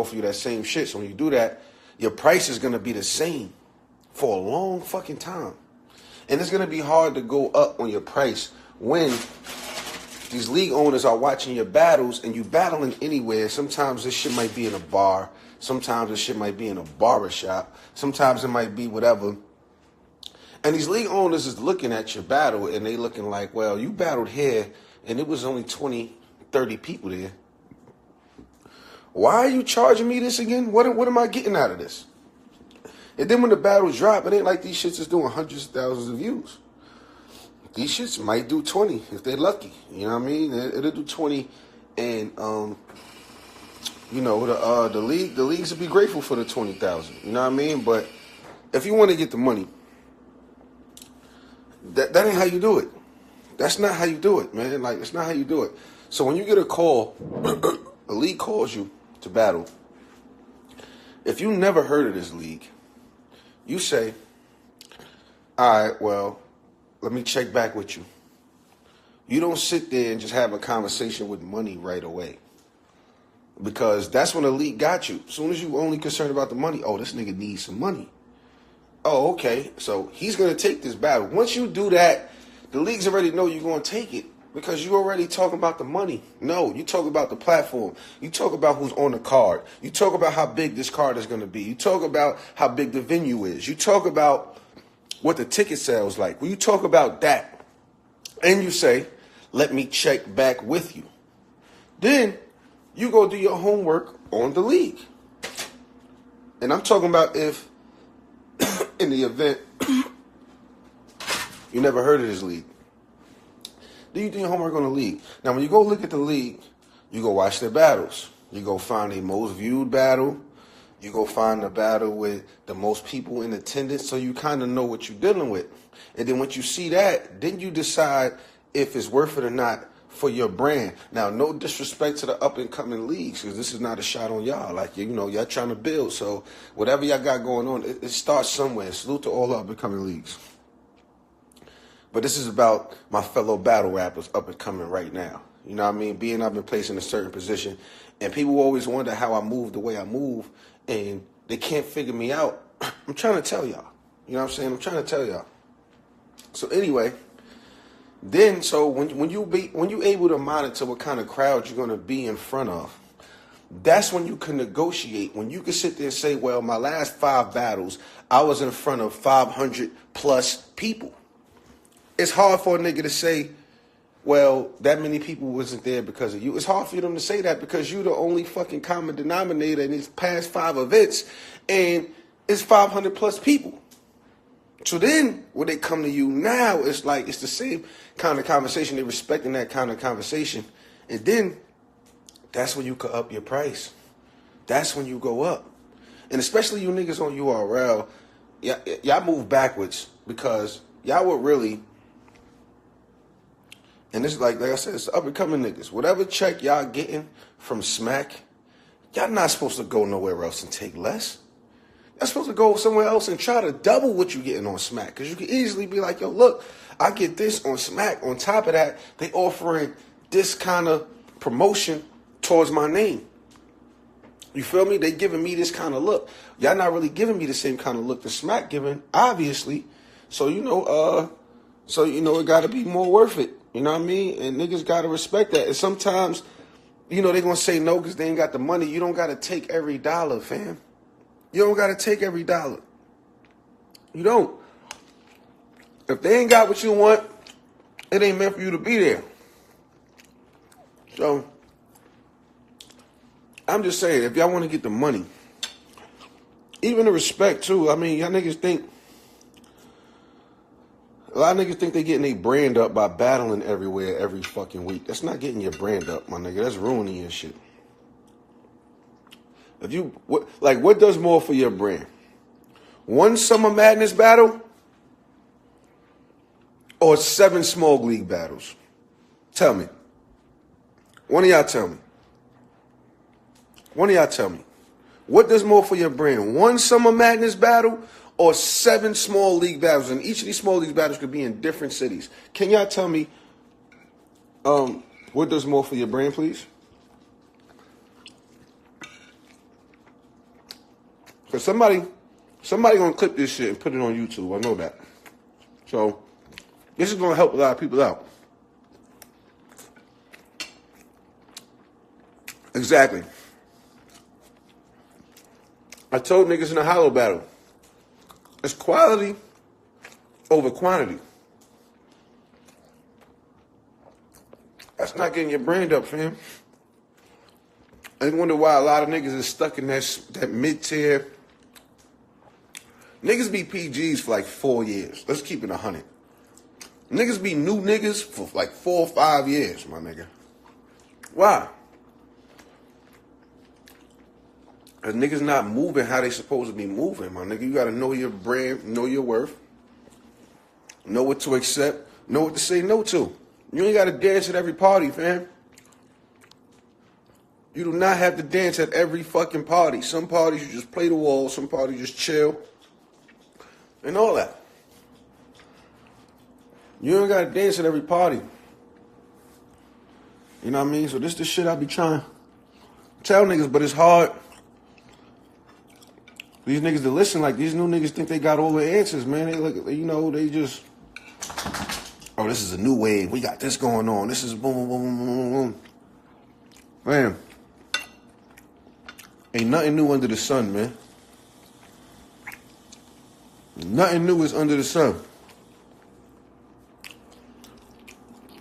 offer you that same shit. So when you do that, your price is going to be the same for a long fucking time. And it's going to be hard to go up on your price when these league owners are watching your battles and you battling anywhere. Sometimes this shit might be in a bar. Sometimes this shit might be in a barber shop. Sometimes it might be whatever. And these league owners is looking at your battle and they looking like, well, you battled here and it was only 20, 30 people there. Why are you charging me this again? What am I getting out of this? And then when the battles drop, it ain't like these shits is doing hundreds of thousands of views. These shits might do 20 if they're lucky. You know what I mean? It'll do 20, and you know the leagues will be grateful for the 20,000. You know what I mean? But if you want to get the money, that ain't how you do it. That's not how you do it, man. Like, it's not how you do it. So when you get a call, a league calls you to battle. If you never heard of this league, you say, all right, well, let me check back with you. You don't sit there and just have a conversation with money right away. Because that's when the league got you. As soon as you only concerned about the money, oh, this nigga needs some money. Oh, okay, so he's going to take this battle. Once you do that, the leagues already know you're going to take it because you already talking about the money. No, you talk about the platform. You talk about who's on the card. You talk about how big this card is going to be. You talk about how big the venue is. You talk about what the ticket sales like. When you talk about that and you say, let me check back with you, then you go do your homework on the league. And I'm talking about if in the event you never heard of this league, then you do your homework on the league. Now, when you go look at the league, you go watch their battles. You go find the most viewed battle. You go find the battle with the most people in attendance, so you kind of know what you're dealing with. And then once you see that, then you decide if it's worth it or not for your brand. Now, no disrespect to the up-and-coming leagues, because this is not a shot on y'all. Like, you know, y'all trying to build. So whatever y'all got going on, it starts somewhere. Salute to all the up-and-coming leagues. But this is about my fellow battle rappers up-and-coming right now. You know what I mean? Being I've been placed in a certain position. And people always wonder how I move the way I move, and they can't figure me out. I'm trying to tell y'all. You know what I'm saying? I'm trying to tell y'all. So anyway, then so when you able to monitor what kind of crowd you're gonna be in front of, that's when you can negotiate. When you can sit there and say, well, my last 5 battles, I was in front of 500 plus people. It's hard for a nigga to say, well, that many people wasn't there because of you. It's hard for them to say that because you're the only fucking common denominator in these past 5 events, and it's 500 plus people. So then when they come to you now, it's like it's the same kind of conversation. They're respecting that kind of conversation. And then that's when you could up your price. That's when you go up. And especially you niggas on URL, y'all move backwards because y'all would really, and this is like I said, it's up and coming niggas. Whatever check y'all getting from Smack, y'all not supposed to go nowhere else and take less. You're supposed to go somewhere else and try to double what you're getting on Smack. Because you can easily be like, yo, look, I get this on Smack. On top of that, they offering this kind of promotion towards my name. You feel me? They giving me this kind of look. Y'all not really giving me the same kind of look that Smack giving, obviously. So, it got to be more worth it. You know what I mean? And niggas got to respect that. And sometimes, they're going to say no because they ain't got the money. You don't got to take every dollar, fam. You don't got to take every dollar. You don't. If they ain't got what you want, it ain't meant for you to be there. So, I'm just saying, if y'all want to get the money, even the respect too, I mean, y'all niggas think, a lot of niggas think they getting their brand up by battling everywhere every fucking week. That's not getting your brand up, my nigga. That's ruining your shit. What does more for your brand? One Summer Madness battle or 7 small league battles? Tell me. One of y'all tell me. What does more for your brand? One Summer Madness battle or 7 small league battles? And each of these small league battles could be in different cities. Can y'all tell me what does more for your brand, please? Because somebody gonna clip this shit and put it on YouTube. I know that. So this is gonna help a lot of people out. Exactly. I told niggas in the hollow battle, it's quality over quantity. That's not getting your brand up, fam. I wonder why a lot of niggas is stuck in that mid-tier. Niggas be PGs for like 4 years. Let's keep it 100. Niggas be new niggas for like 4 or 5 years, my nigga. Why? Because niggas not moving how they supposed to be moving, my nigga. You got to know your brand, know your worth, know what to accept, know what to say no to. You ain't got to dance at every party, fam. You do not have to dance at every fucking party. Some parties you just play the wall, some parties just chill, and all that. You ain't got to dance at every party. You know what I mean? So this the shit I be trying to tell niggas, but it's hard. These niggas that listen, like these new niggas think they got all the answers, man. They look, you know, they just, oh, this is a new wave. We got this going on. This is boom, boom, boom, boom, boom, boom. Man, ain't nothing new under the sun, man. Nothing new is under the sun.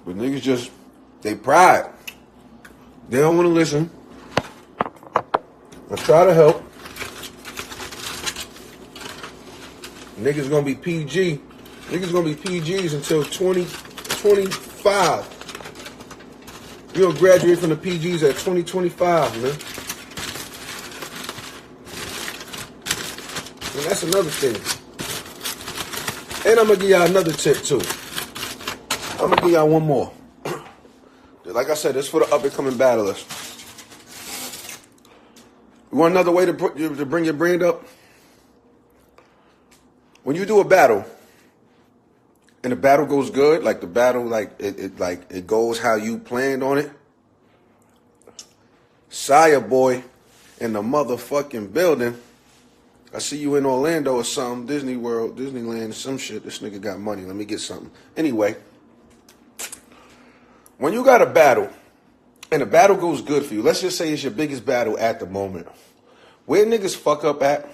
But niggas just, they pride. They don't want to listen. I try to help. Niggas gonna be PG. Niggas gonna be PGs until 2025. You gonna graduate from the PGs at 2025, man. And that's another thing. And I'm gonna give y'all another tip too. I'm gonna give y'all one more. Like I said, this is for the up and coming battlers. You want another way to bring your brand up? When you do a battle, and the battle goes good, like the battle, like it goes how you planned on it. Sire boy in the motherfucking building. I see you in Orlando or something, Disney World, Disneyland, some shit. This nigga got money. Let me get something. Anyway, when you got a battle, and the battle goes good for you, let's just say it's your biggest battle at the moment. Where niggas fuck up at?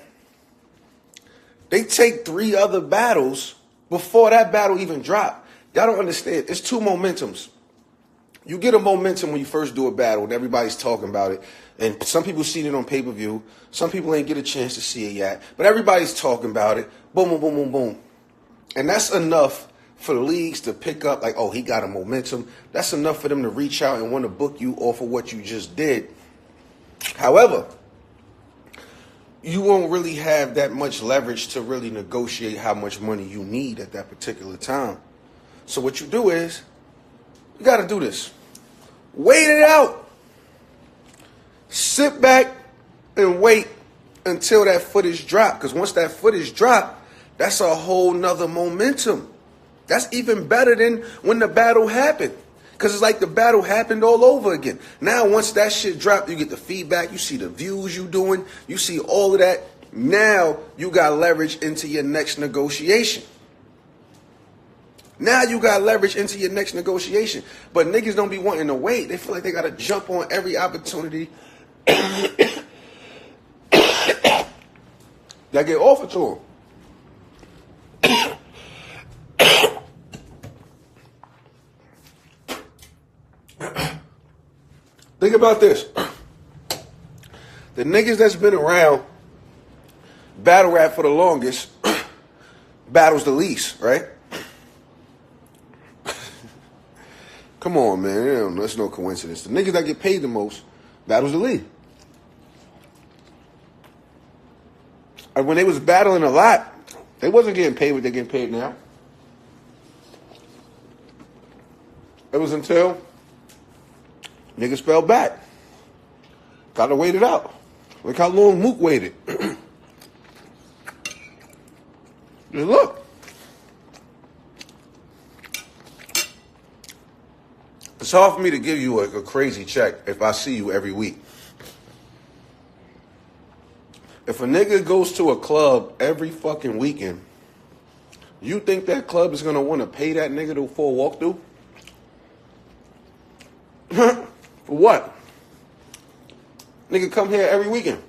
They take 3 other battles before that battle even drop. Y'all don't understand. It's 2 momentums. You get a momentum when you first do a battle and everybody's talking about it. And some people see it on pay-per-view. Some people ain't get a chance to see it yet. But everybody's talking about it. Boom, boom, boom, boom, boom. And that's enough for the leagues to pick up like, oh, he got a momentum. That's enough for them to reach out and want to book you off of what you just did. However, you won't really have that much leverage to really negotiate how much money you need at that particular time. So what you do is, you got to do this. Wait it out. Sit back and wait until that footage drop. Because once that footage drop, that's a whole nother momentum. That's even better than when the battle happened. Because it's like the battle happened all over again. Now, once that shit dropped, you get the feedback. You see the views you doing. You see all of that. Now, you got leverage into your next negotiation. Now, you got leverage into your next negotiation. But niggas don't be wanting to wait. They feel like they got to jump on every opportunity that get offered to them. Think about this. The niggas that's been around battle rap for the longest battles the least, right? Come on, man. That's no coincidence. The niggas that get paid the most battles the least. And when they was battling a lot, they wasn't getting paid what they're getting paid now. It was until niggas fell back. Gotta wait it out. Look how long Mook waited. Just look. It's hard for me to give you a crazy check if I see you every week. If a nigga goes to a club every fucking weekend, you think that club is gonna want to pay that nigga for a walkthrough? For what? Nigga come here every weekend.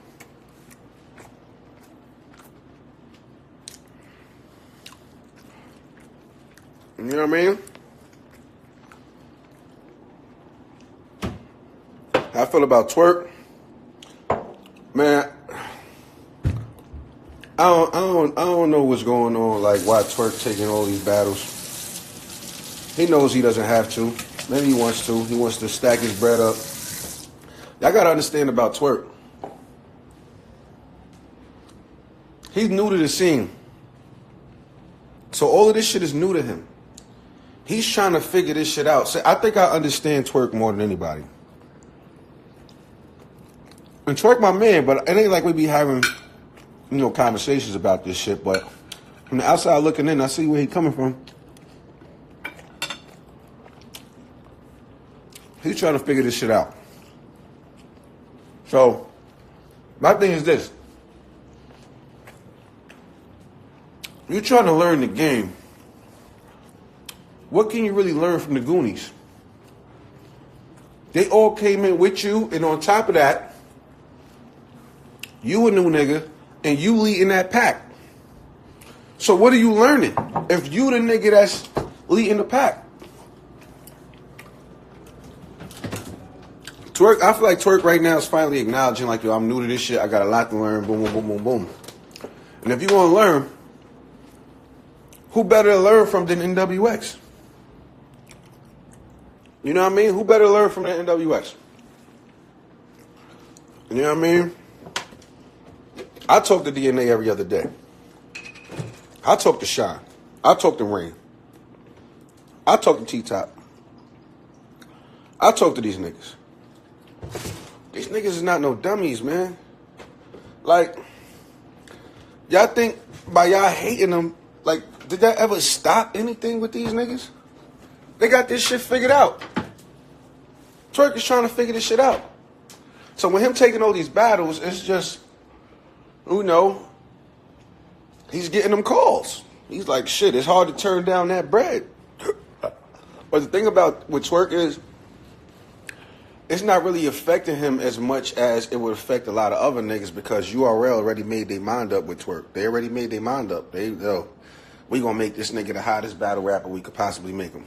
You know what I mean? How I feel about Twork? Man, I don't know what's going on, like why Twork taking all these battles. He knows he doesn't have to. Maybe he wants to. He wants to stack his bread up. Y'all gotta understand about Twork. He's new to the scene. So all of this shit is new to him. He's trying to figure this shit out. So I think I understand Twork more than anybody. And Twork my man, but it ain't like we be having, conversations about this shit. But from the outside looking in, I see where he coming from. He's trying to figure this shit out. So, my thing is this. You're trying to learn the game. What can you really learn from the Goonies? They all came in with you, and on top of that, you a new nigga, and you leading that pack. So what are you learning if you the nigga that's leading the pack? Twork, I feel like Twork right now is finally acknowledging, like, yo, I'm new to this shit. I got a lot to learn. Boom, boom, boom, boom, boom. And if you want to learn, who better to learn from than NWX? You know what I mean? Who better to learn from than NWX? You know what I mean? I talk to DNA every other day. I talk to Sean. I talk to Rain. I talk to T-Top. I talk to these niggas. These niggas is not no dummies, man. Like, y'all think by y'all hating them, like, did that ever stop anything with these niggas? They got this shit figured out. Twork is trying to figure this shit out. So with him taking all these battles, it's just, he's getting them calls. He's like, shit, it's hard to turn down that bread. But the thing about with Twork is, it's not really affecting him as much as it would affect a lot of other niggas because URL already made their mind up with Twork. They already made their mind up. We gonna make this nigga the hottest battle rapper we could possibly make him.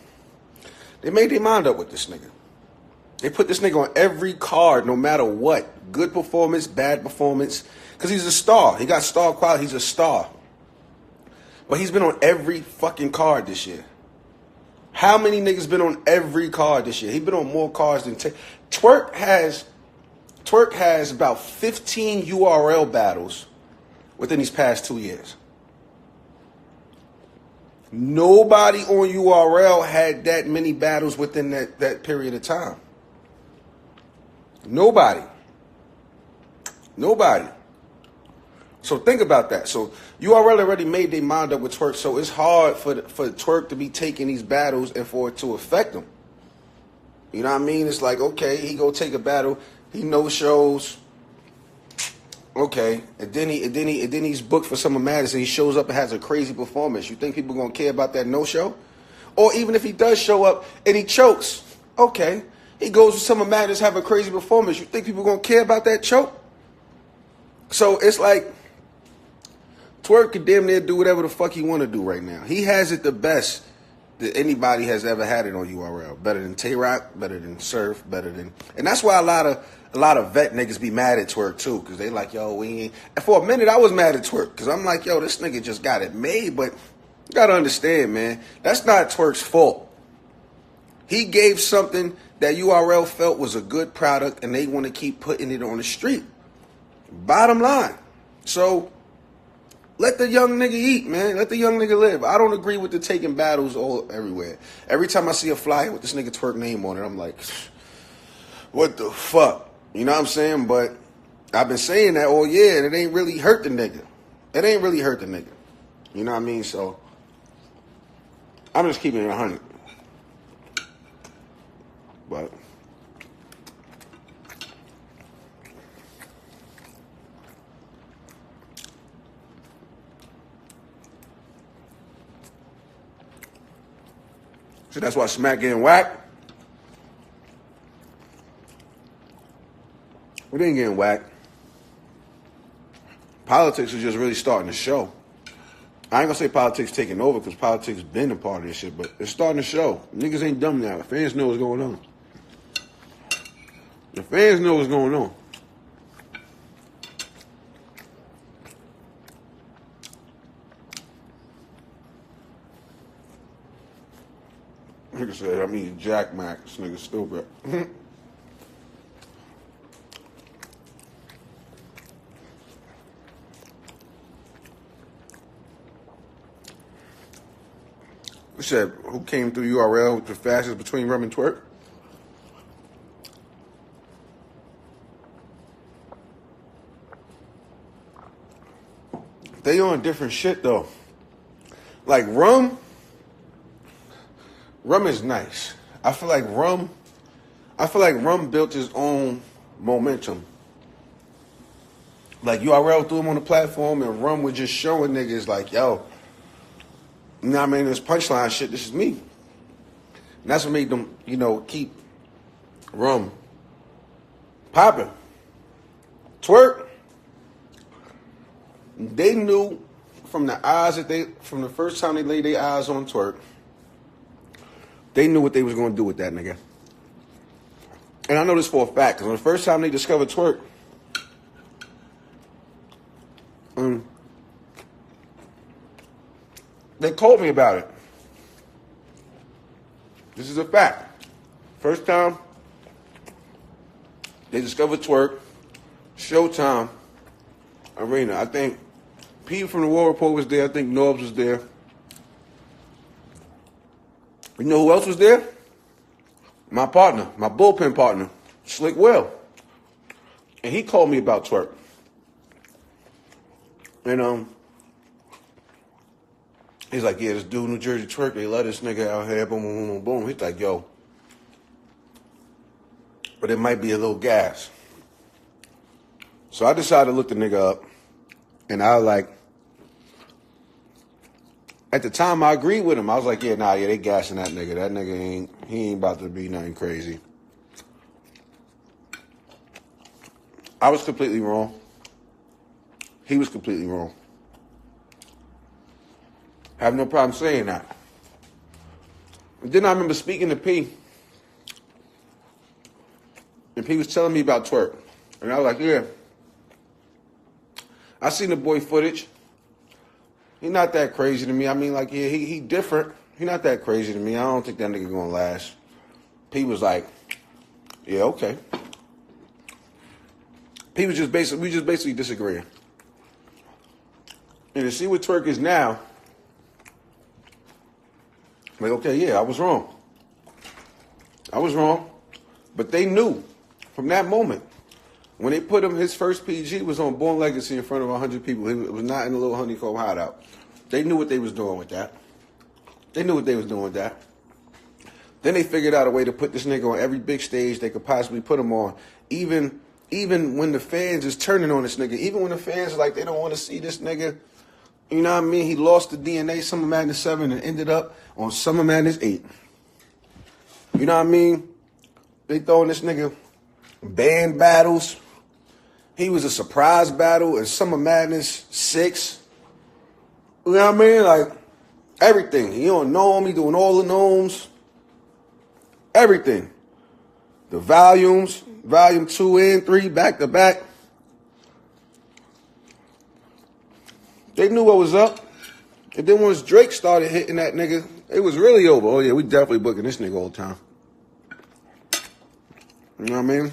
They made their mind up with this nigga. They put this nigga on every card, no matter what. Good performance, bad performance. Because he's a star. He got star quality. He's a star. But he's been on every fucking card this year. How many niggas been on every card this year? He been on more cards than Twork has about 15 URL battles within these past 2 years. Nobody on URL had that many battles within that period of time. Nobody. So think about that. So URL already made their mind up with Twork, so it's hard for Twork to be taking these battles and for it to affect them. You know what I mean? It's like, okay, he go take a battle, he no shows, okay, and then he's booked for Summer Madness and he shows up and has a crazy performance. You think people gonna care about that no show? Or even if he does show up and he chokes, okay, he goes to Summer Madness, have a crazy performance. You think people gonna care about that choke? So it's like Twork could damn near do whatever the fuck he want to do right now. He has it the best that anybody has ever had it on URL. Better than Tay-Rock, better than Surf, better than... And that's why a lot of vet niggas be mad at Twork too, because they like, yo, we ain't... And for a minute, I was mad at Twork, because I'm like, yo, this nigga just got it made, but you got to understand, man, that's not Twork's fault. He gave something that URL felt was a good product, and they want to keep putting it on the street. Bottom line. So... let the young nigga eat, man. Let the young nigga live. I don't agree with the taking battles everywhere. Every time I see a flyer with this nigga Twork name on it, I'm like, what the fuck? You know what I'm saying? But I've been saying that all year, and it ain't really hurt the nigga. It ain't really hurt the nigga. You know what I mean? So I'm just keeping it 100. But So that's why Smack getting whacked. We didn't get whacked. Politics is just really starting to show. I ain't gonna say politics taking over because politics been a part of this shit, but it's starting to show. Niggas ain't dumb now. The fans know what's going on. The fans know what's going on. Nigga said, I mean Jack Mac. This nigga stupid. We said, who came through URL the fastest between rum and twerk? They on different shit though. Like rum is nice. I feel like rum built its own momentum. Like URL threw him on the platform and rum was just showing niggas like, yo, you know what I mean? This punchline shit, this is me. And that's what made them, keep rum popping. Twerk, they knew from the first time they laid their eyes on Twerk, they knew what they was going to do with that nigga. And I know this for a fact, because the first time they discovered Twerk, they called me about it. This is a fact. First time they discovered Twerk, Showtime Arena. I think Pete from the War Report was there. I think Norbs was there. You know who else was there? My partner, my bullpen partner, Slick Will. And he called me about Twerk. And he's like, yeah, this dude in Jerzey Twork, they let this nigga out here, boom, boom, boom, boom. He's like, yo, but it might be a little gas. So I decided to look the nigga up, and I was like, at the time I agreed with him. I was like, yeah, they gassing that nigga. That nigga he ain't about to be nothing crazy. I was completely wrong. He was completely wrong. I have no problem saying that. And then I remember speaking to P. And P was telling me about Twerk. And I was like, yeah. I seen the boy footage. He not that crazy to me. I mean, like, yeah, he different. He not that crazy to me. I don't think that nigga gonna last. P was like, yeah, okay. P was just basically disagreeing. And to see what Twerk is now, like, okay, yeah, I was wrong. But they knew from that moment, when they put him, his first PG was on Born Legacy in front of 100 people. It was not in a little honeycomb hideout. They knew what they was doing with that. Then they figured out a way to put this nigga on every big stage they could possibly put him on. Even when the fans is turning on this nigga. Even when the fans are like, they don't want to see this nigga. You know what I mean? He lost the DNA Summer Madness 7 and ended up on Summer Madness 8. You know what I mean? They throwing this nigga band battles. He was a surprise battle in Summer Madness 6. You know what I mean? Like, everything. He on Gnome. He doing all the Gnomes. Everything. The volumes, volume 2 and 3, back to back. They knew what was up. And then once Drake started hitting that nigga, it was really over. Oh, yeah, we definitely booking this nigga all the time. You know what I mean?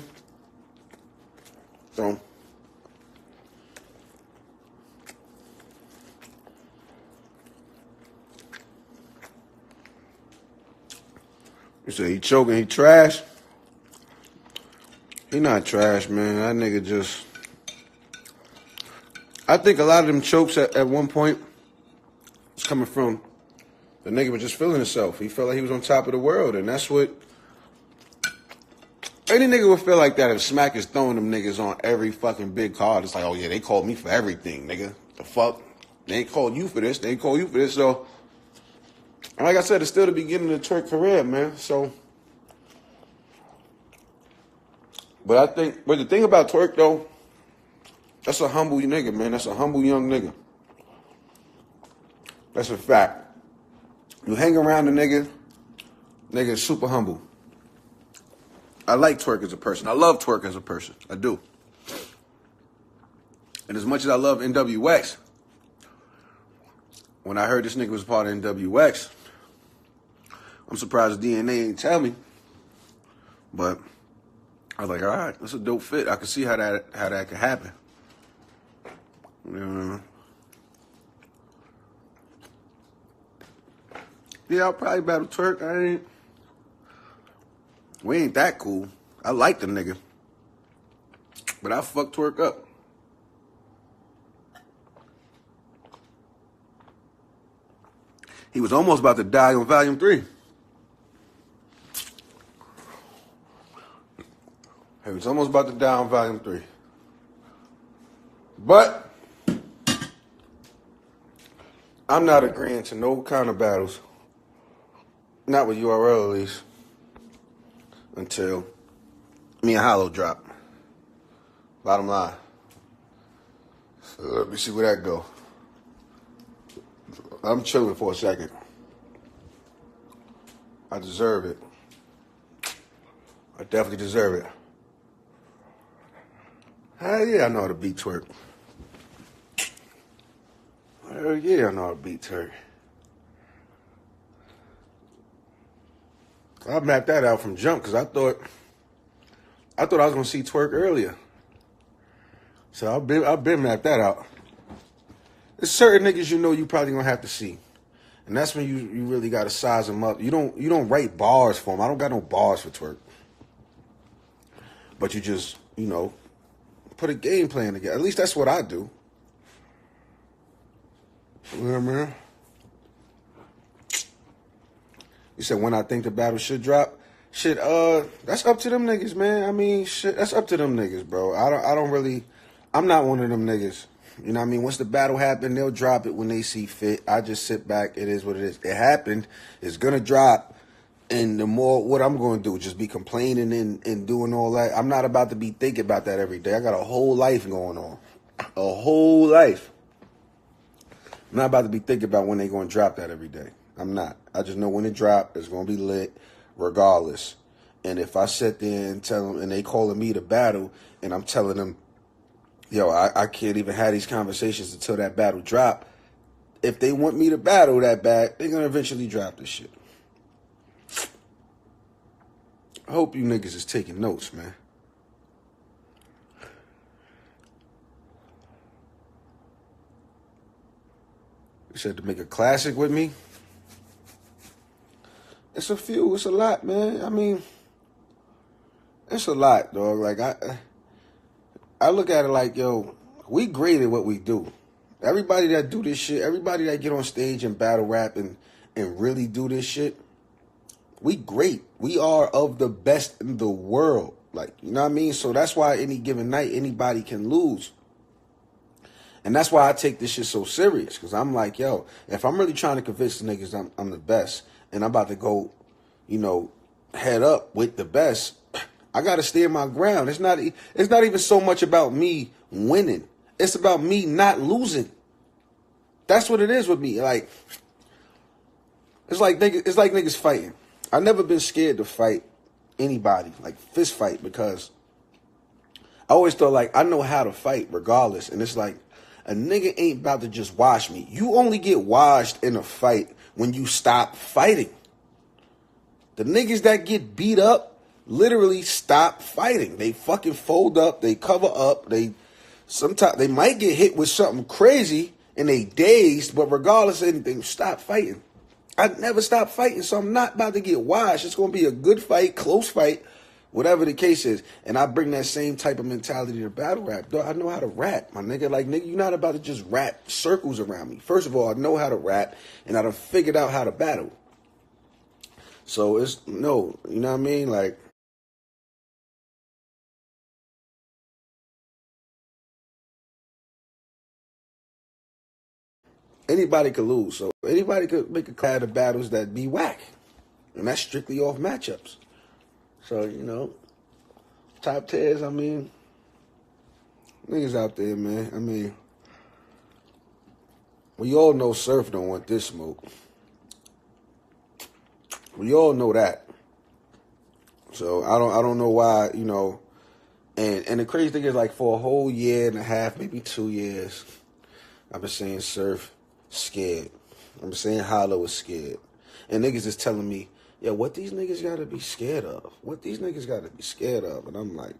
So, you say he choking, he trash? He not trash, man. That nigga just... I think a lot of them chokes at one point was coming from the nigga was just feeling himself. He felt like he was on top of the world, and that's what... Any nigga would feel like that if Smack is throwing them niggas on every fucking big card. It's like, oh yeah, they called me for everything, nigga. The fuck? They ain't called you for this. They ain't called you for this. So And like I said, it's still the beginning of the Twork career, man. So, but the thing about Twork though, that's a humble nigga, man. That's a humble young nigga. That's a fact. You hang around the nigga is super humble. I like Twork as a person. I love Twork as a person. I do. And as much as I love NWX, when I heard this nigga was part of NWX, I'm surprised DNA ain't tell me. But I was like, all right, that's a dope fit. I can see how that could happen. You know? Yeah, I'll probably battle Twork. We ain't that cool. I like the nigga. But I fuck Twork up. He was almost about to die on Volume 3. He was almost about to die on Volume 3. But I'm not agreeing to no kind of battles. Not with URL, at least. Until me and Hollow drop. Bottom line. So let me see where that go. I'm chilling for a second. I deserve it. I definitely deserve it. Hell yeah, I know how to beat Twork. Hell yeah, I know how to beat Twork. I mapped that out from jump because I thought I was gonna see Twork earlier. So I've been mapped that out. There's certain niggas you know you probably gonna have to see. And that's when you really gotta size them up. You don't write bars for them. I don't got no bars for Twork. But you just, put a game plan together. At least that's what I do. You know what I mean? You said when I think the battle should drop. Shit, that's up to them niggas, man. I mean, shit, that's up to them niggas, bro. I'm not one of them niggas. You know what I mean? Once the battle happened, they'll drop it when they see fit. I just sit back. It is what it is. It happened. It's gonna drop. And the more, what I'm going to do, just be complaining and doing all that. I'm not about to be thinking about that every day. I got a whole life going on. A whole life. I'm not about to be thinking about when they going to drop that every day. I'm not. I just know when it drop, it's going to be lit regardless. And if I sit there and tell them, and they calling me to battle, and I'm telling them, yo, I can't even have these conversations until that battle drop. If they want me to battle that bad, they're going to eventually drop this shit. I hope you niggas is taking notes, man. You said to make a classic with me? It's a few. It's a lot, man. I mean, it's a lot, dog. Like, I look at it like, yo, we great at what we do. Everybody that do this shit, everybody that get on stage and battle rap and really do this shit, we great. We are of the best in the world. Like, you know what I mean? So that's why any given night, anybody can lose. And that's why I take this shit so serious. Because I'm like, yo, if I'm really trying to convince the niggas I'm the best, and I'm about to go, head up with the best, I got to stand my ground. It's not even so much about me winning. It's about me not losing. That's what it is with me. Like, it's like niggas fighting. I've never been scared to fight anybody, like fist fight, because I always thought, like, I know how to fight regardless. And it's like, a nigga ain't about to just wash me. You only get washed in a fight when you stop fighting. The niggas that get beat up literally stop fighting. They fucking fold up, they cover up, sometimes they might get hit with something crazy and they dazed, but regardless of anything, stop fighting. I never stop fighting, so I'm not about to get washed. It's going to be a good fight, close fight, whatever the case is. And I bring that same type of mentality to battle rap. Dog, I know how to rap, my nigga. Like, nigga, you're not about to just rap circles around me. First of all, I know how to rap, and I done figured out how to battle. So you know what I mean? Like, Anybody could lose. So anybody could make a class of battles that be whack. And that's strictly off matchups. So, top tiers, I mean, niggas out there, man. I mean, we all know Surf don't want this smoke. We all know that. So I don't know why, and the crazy thing is, like, for a whole year and a half, maybe 2 years, I've been saying Surf scared. I've been saying Hollow is scared. And niggas is telling me, yeah, what these niggas gotta be scared of? What these niggas gotta be scared of? And I'm like,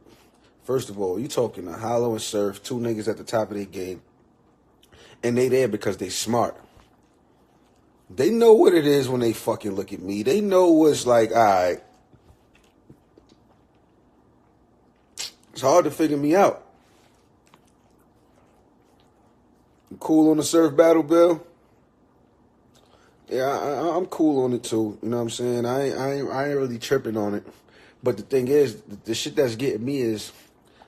first of all, you talking to Hollow and Surf, two niggas at the top of their game, and they there because they smart. They know what it is when they fucking look at me. They know what's like, all right. It's hard to figure me out. You cool on the Surf battle, Bill? Yeah, I'm cool on it too. You know what I'm saying? I ain't really tripping on it. But the thing is, the shit that's getting me is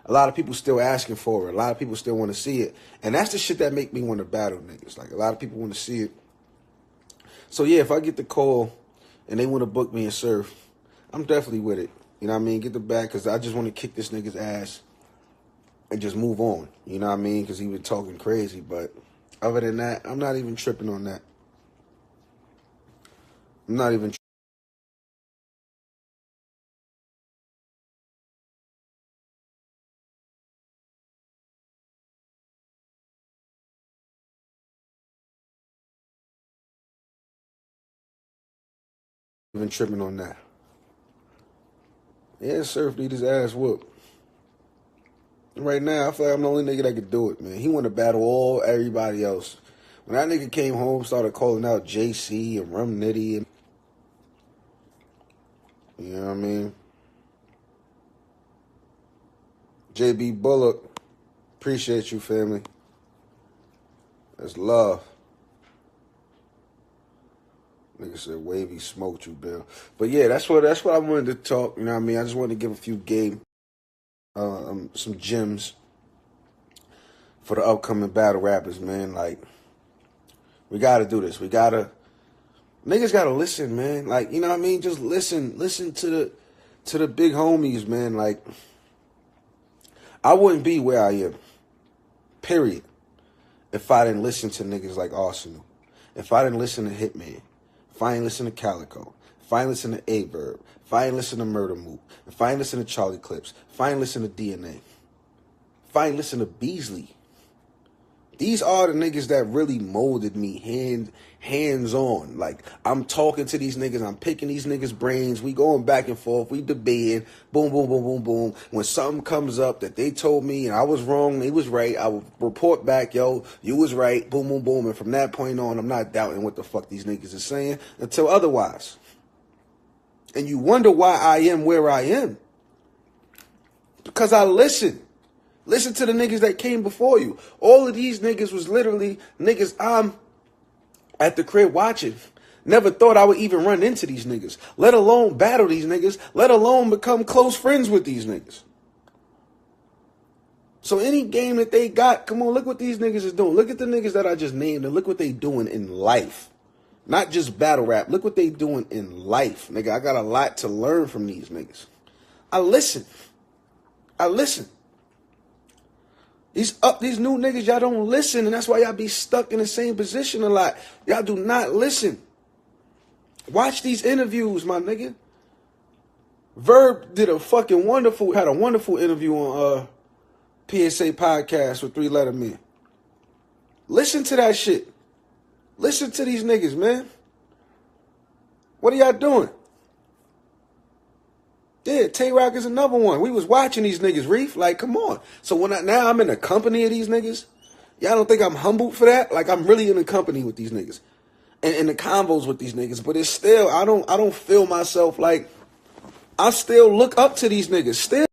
a lot of people still asking for it. A lot of people still want to see it. And that's the shit that make me want to battle niggas. Like, a lot of people want to see it. So, yeah, if I get the call and they want to book me and Surf, I'm definitely with it. You know what I mean? Get the bag, because I just want to kick this nigga's ass and just move on. You know what I mean? Because he been talking crazy. But other than that, I'm not even tripping on that. I'm not even tripping on that. Yeah, Surf need his ass whooped. Right now, I feel like I'm the only nigga that could do it, man. He want to battle everybody else. When that nigga came home, started calling out JC and Rum Nitty, and you know what I mean? JB Bullock, appreciate you, family. That's love. Nigga said Wavy smoked you, Bill. But yeah, that's what I wanted to talk. You know what I mean? I just wanted to give a few some gems for the upcoming battle rappers, man. Like, we gotta do this. Niggas gotta listen, man. Like, you know what I mean? Just listen to the big homies, man. Like, I wouldn't be where I am, period, if I didn't listen to niggas like Arsenal. If I didn't listen to Hitman. If I ain't listen to Calico, if I ain't listen to A-Verb, if I ain't listen to Murder Mook, if I ain't listen to Charlie Clips, if I ain't listen to DNA, if I ain't listen to Beasley. These are the niggas that really molded me hands on. Like, I'm talking to these niggas, I'm picking these niggas' brains, we going back and forth, we debating, boom, boom, boom, boom, boom. When something comes up that they told me and I was wrong, they was right, I will report back, yo, you was right, boom, boom, boom. And from that point on, I'm not doubting what the fuck these niggas are saying until otherwise. And you wonder why I am where I am. Because I listen. Listen to the niggas that came before you. All of these niggas was literally niggas I'm at the crib watching. Never thought I would even run into these niggas, let alone battle these niggas, let alone become close friends with these niggas. So any game that they got, come on, look what these niggas is doing. Look at the niggas that I just named and look what they doing in life. Not just battle rap. Look what they doing in life. Nigga, I got a lot to learn from these niggas. I listen. These new niggas, y'all don't listen, and that's why y'all be stuck in the same position a lot. Y'all do not listen. Watch these interviews, my nigga. Verb had a wonderful interview on PSA Podcast with 3 Letter Men. Listen to that shit. Listen to these niggas, man. What are y'all doing? Yeah, Tay-Rock is another one. We was watching these niggas, Reef. Like, come on. So now I'm in the company of these niggas. Y'all don't think I'm humbled for that? Like, I'm really in the company with these niggas. And in the combos with these niggas. But it's still, I don't feel myself like, I still look up to these niggas. Still.